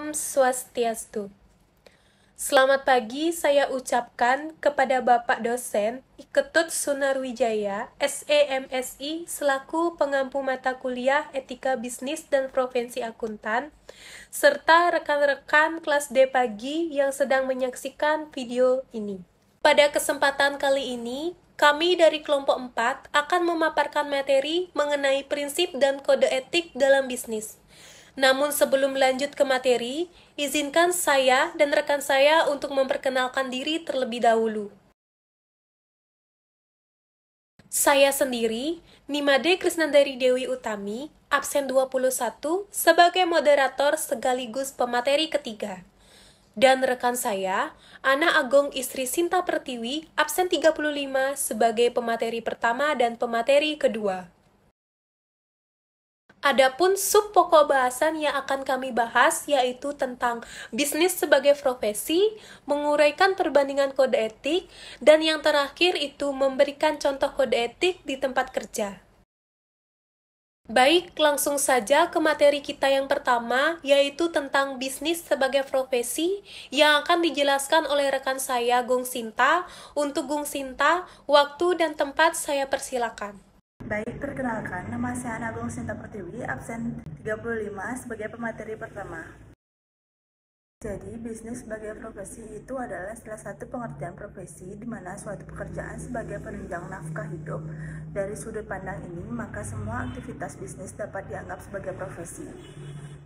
Om Swastiastu. Selamat pagi saya ucapkan kepada Bapak dosen Ketut Sunarwijaya, SEMSI, selaku pengampu mata kuliah Etika Bisnis dan Profesi Akuntan, serta rekan-rekan kelas D pagi yang sedang menyaksikan video ini. Pada kesempatan kali ini, kami dari kelompok 4 akan memaparkan materi mengenai prinsip dan kode etik dalam bisnis. Namun sebelum lanjut ke materi, izinkan saya dan rekan saya untuk memperkenalkan diri terlebih dahulu. Saya sendiri, Nimade Krisnandari Dewi Utami, absen 21, sebagai moderator sekaligus pemateri ketiga. Dan rekan saya, Ana Agong Istri Sinta Pertiwi, absen 35, sebagai pemateri pertama dan pemateri kedua. Adapun sub pokok bahasan yang akan kami bahas yaitu tentang bisnis sebagai profesi, menguraikan perbandingan kode etik, dan yang terakhir itu memberikan contoh kode etik di tempat kerja. Baik, langsung saja ke materi kita yang pertama, yaitu tentang bisnis sebagai profesi yang akan dijelaskan oleh rekan saya, Gung Sinta. Untuk Gung Sinta, waktu dan tempat saya persilakan. Baik, perkenalkan, nama saya Ana Agong Sinta Pertiwi, absen 35 sebagai pemateri pertama. Jadi, bisnis sebagai profesi itu adalah salah satu pengertian profesi di mana suatu pekerjaan sebagai penunjang nafkah hidup. Dari sudut pandang ini, maka semua aktivitas bisnis dapat dianggap sebagai profesi.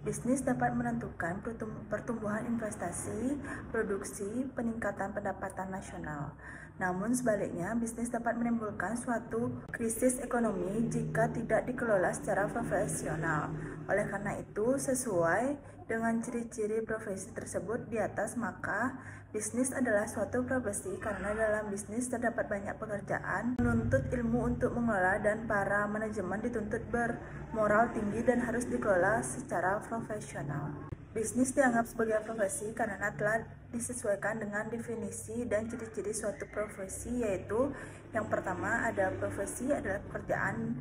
Bisnis dapat menentukan pertumbuhan investasi, produksi, peningkatan pendapatan nasional. Namun sebaliknya, bisnis dapat menimbulkan suatu krisis ekonomi jika tidak dikelola secara profesional. Oleh karena itu, sesuai dengan ciri-ciri profesi tersebut di atas, maka bisnis adalah suatu profesi karena dalam bisnis terdapat banyak pekerjaan, menuntut ilmu untuk mengelola, dan para manajemen dituntut bermoral tinggi dan harus dikelola secara profesional. Bisnis dianggap sebagai profesi karena telah disesuaikan dengan definisi dan ciri-ciri suatu profesi, yaitu yang pertama ada profesi adalah pekerjaan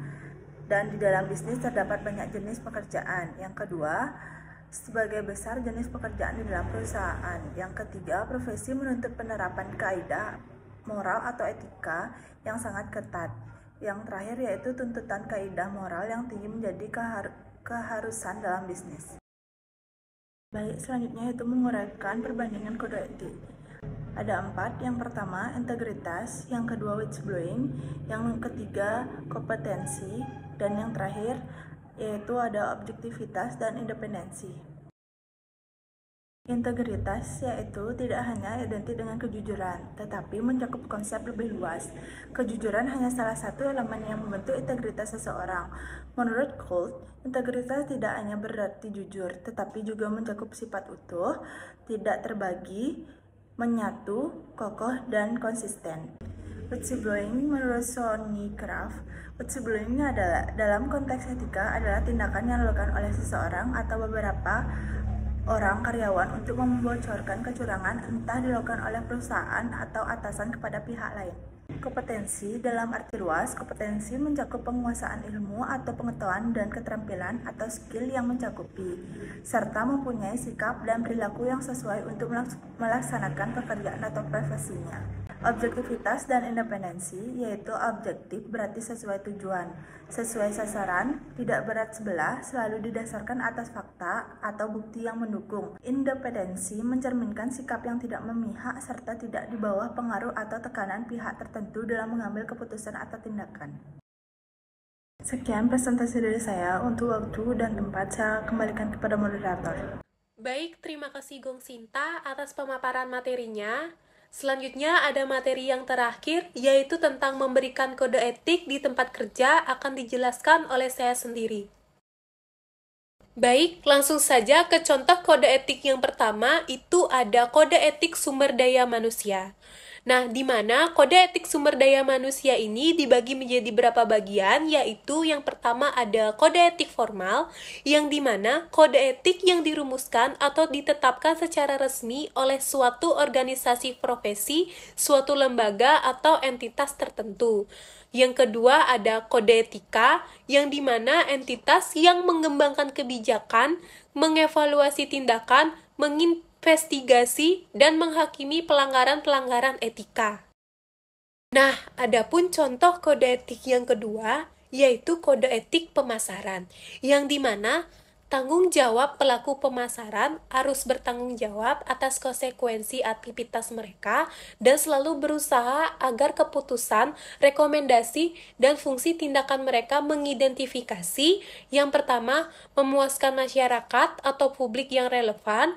dan di dalam bisnis terdapat banyak jenis pekerjaan. Yang kedua, sebagai besar jenis pekerjaan di dalam perusahaan. Yang ketiga, profesi menuntut penerapan kaidah moral atau etika yang sangat ketat. Yang terakhir yaitu tuntutan kaidah moral yang tinggi menjadi keharusan dalam bisnis. Baik, selanjutnya yaitu menguraikan perbandingan kode etik. Ada 4, yang pertama integritas, yang kedua whistleblowing, yang ketiga kompetensi, dan yang terakhir yaitu ada objektivitas dan independensi. Integritas yaitu tidak hanya identik dengan kejujuran, tetapi mencakup konsep lebih luas. Kejujuran hanya salah satu elemen yang membentuk integritas seseorang. Menurut Colt, integritas tidak hanya berarti jujur, tetapi juga mencakup sifat utuh, tidak terbagi, menyatu, kokoh, dan konsisten. Whistleblowing menurut Sonny Craft, whistleblowing adalah dalam konteks etika adalah tindakan yang dilakukan oleh seseorang atau beberapa orang karyawan untuk membocorkan kecurangan, entah dilakukan oleh perusahaan atau atasan kepada pihak lain. Kompetensi dalam arti luas, kompetensi mencakup penguasaan ilmu atau pengetahuan dan keterampilan atau skill yang mencakupi, serta mempunyai sikap dan perilaku yang sesuai untuk melaksanakan pekerjaan atau profesinya. Objektivitas dan independensi, yaitu objektif berarti sesuai tujuan, sesuai sasaran, tidak berat sebelah, selalu didasarkan atas fakta atau bukti yang mendukung. Independensi mencerminkan sikap yang tidak memihak serta tidak di bawah pengaruh atau tekanan pihak tertentu dalam mengambil keputusan atau tindakan. Sekian presentasi dari saya. Untuk waktu dan tempat saya kembalikan kepada moderator. Baik, terima kasih Gong Sinta atas pemaparan materinya. Selanjutnya ada materi yang terakhir, yaitu tentang memberikan kode etik di tempat kerja akan dijelaskan oleh saya sendiri. Baik, langsung saja ke contoh kode etik yang pertama, itu ada kode etik sumber daya manusia. Nah, di mana kode etik sumber daya manusia ini dibagi menjadi beberapa bagian, yaitu yang pertama ada kode etik formal, yang di mana kode etik yang dirumuskan atau ditetapkan secara resmi oleh suatu organisasi profesi, suatu lembaga atau entitas tertentu. Yang kedua ada kode etika, yang di mana entitas yang mengembangkan kebijakan, mengevaluasi tindakan, menginvestigasi, dan menghakimi pelanggaran-pelanggaran etika. Nah, adapun contoh kode etik yang kedua, yaitu kode etik pemasaran, yang dimana tanggung jawab pelaku pemasaran harus bertanggung jawab atas konsekuensi aktivitas mereka dan selalu berusaha agar keputusan, rekomendasi, dan fungsi tindakan mereka mengidentifikasi yang pertama, memuaskan masyarakat atau publik yang relevan,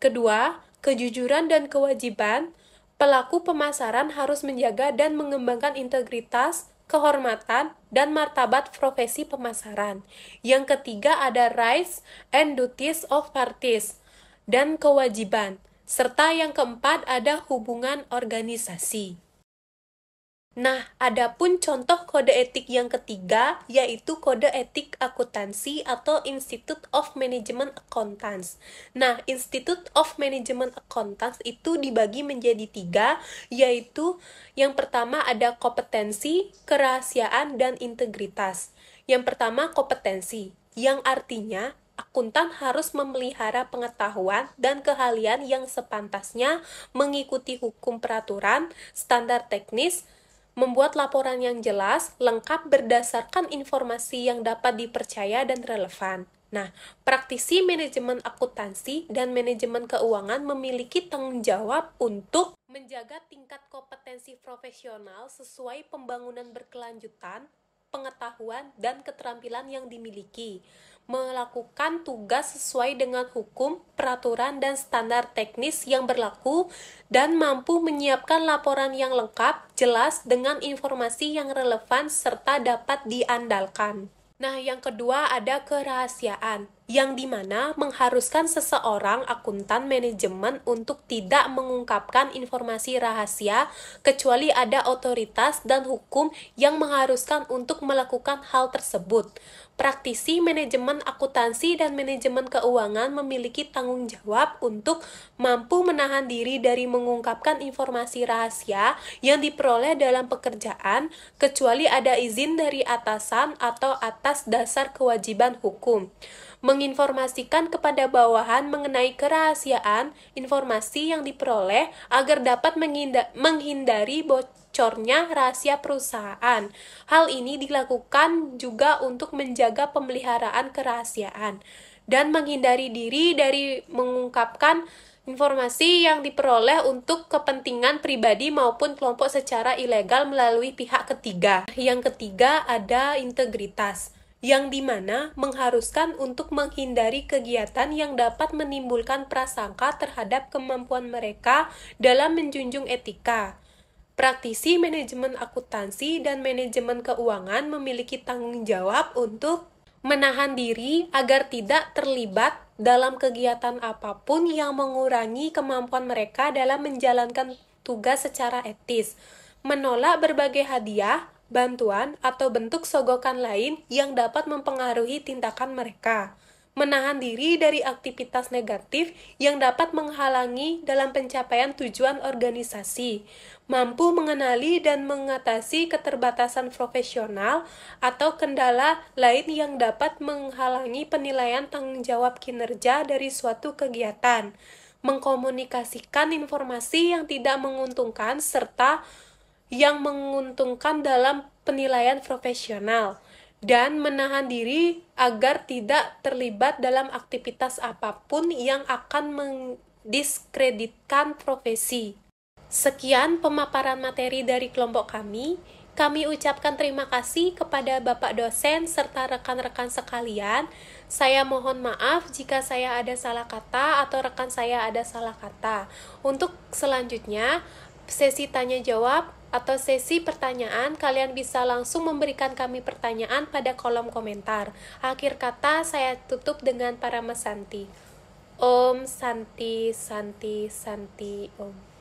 kedua, kejujuran dan kewajiban. Pelaku pemasaran harus menjaga dan mengembangkan integritas, kehormatan, dan martabat profesi pemasaran. Yang ketiga ada rights and duties of parties, dan kewajiban. Serta yang keempat ada hubungan organisasi. Nah, adapun contoh kode etik yang ketiga, yaitu kode etik akuntansi atau Institute of Management Accountants. Nah, Institute of Management Accountants itu dibagi menjadi 3, yaitu yang pertama ada kompetensi, kerahasiaan, dan integritas. Yang pertama kompetensi, yang artinya akuntan harus memelihara pengetahuan dan keahlian yang sepantasnya mengikuti hukum peraturan, standar teknis, membuat laporan yang jelas, lengkap berdasarkan informasi yang dapat dipercaya dan relevan. Nah, praktisi manajemen akuntansi dan manajemen keuangan memiliki tanggung jawab untuk menjaga tingkat kompetensi profesional sesuai pembangunan berkelanjutan, pengetahuan, dan keterampilan yang dimiliki, melakukan tugas sesuai dengan hukum, peraturan, dan standar teknis yang berlaku, dan mampu menyiapkan laporan yang lengkap, jelas, dengan informasi yang relevan, serta dapat diandalkan. Nah, yang kedua ada kerahasiaan, yang dimana mengharuskan seseorang akuntan manajemen untuk tidak mengungkapkan informasi rahasia kecuali ada otoritas dan hukum yang mengharuskan untuk melakukan hal tersebut. Praktisi manajemen akuntansi dan manajemen keuangan memiliki tanggung jawab untuk mampu menahan diri dari mengungkapkan informasi rahasia yang diperoleh dalam pekerjaan kecuali ada izin dari atasan atau atas dasar kewajiban hukum. Menginformasikan kepada bawahan mengenai kerahasiaan informasi yang diperoleh agar dapat menghindari bocornya rahasia perusahaan. Hal ini dilakukan juga untuk menjaga pemeliharaan kerahasiaan dan menghindari diri dari mengungkapkan informasi yang diperoleh untuk kepentingan pribadi maupun kelompok secara ilegal melalui pihak ketiga. Yang ketiga ada integritas, yang dimana mengharuskan untuk menghindari kegiatan yang dapat menimbulkan prasangka terhadap kemampuan mereka dalam menjunjung etika. Praktisi manajemen akuntansi dan manajemen keuangan memiliki tanggung jawab untuk menahan diri agar tidak terlibat dalam kegiatan apapun yang mengurangi kemampuan mereka dalam menjalankan tugas secara etis, menolak berbagai hadiah, bantuan, atau bentuk sogokan lain yang dapat mempengaruhi tindakan mereka, menahan diri dari aktivitas negatif yang dapat menghalangi dalam pencapaian tujuan organisasi, mampu mengenali dan mengatasi keterbatasan profesional atau kendala lain yang dapat menghalangi penilaian tanggung jawab kinerja dari suatu kegiatan, mengkomunikasikan informasi yang tidak menguntungkan serta yang menguntungkan dalam penilaian profesional, dan menahan diri agar tidak terlibat dalam aktivitas apapun yang akan mendiskreditkan profesi. Sekian pemaparan materi dari kelompok kami. Kami ucapkan terima kasih kepada Bapak dosen serta rekan-rekan sekalian. Saya mohon maaf jika saya ada salah kata atau rekan saya ada salah kata. Untuk selanjutnya, sesi tanya jawab atau sesi pertanyaan, kalian bisa langsung memberikan kami pertanyaan pada kolom komentar. Akhir kata, saya tutup dengan Paramasanti. Om Santi Santi Santi Om.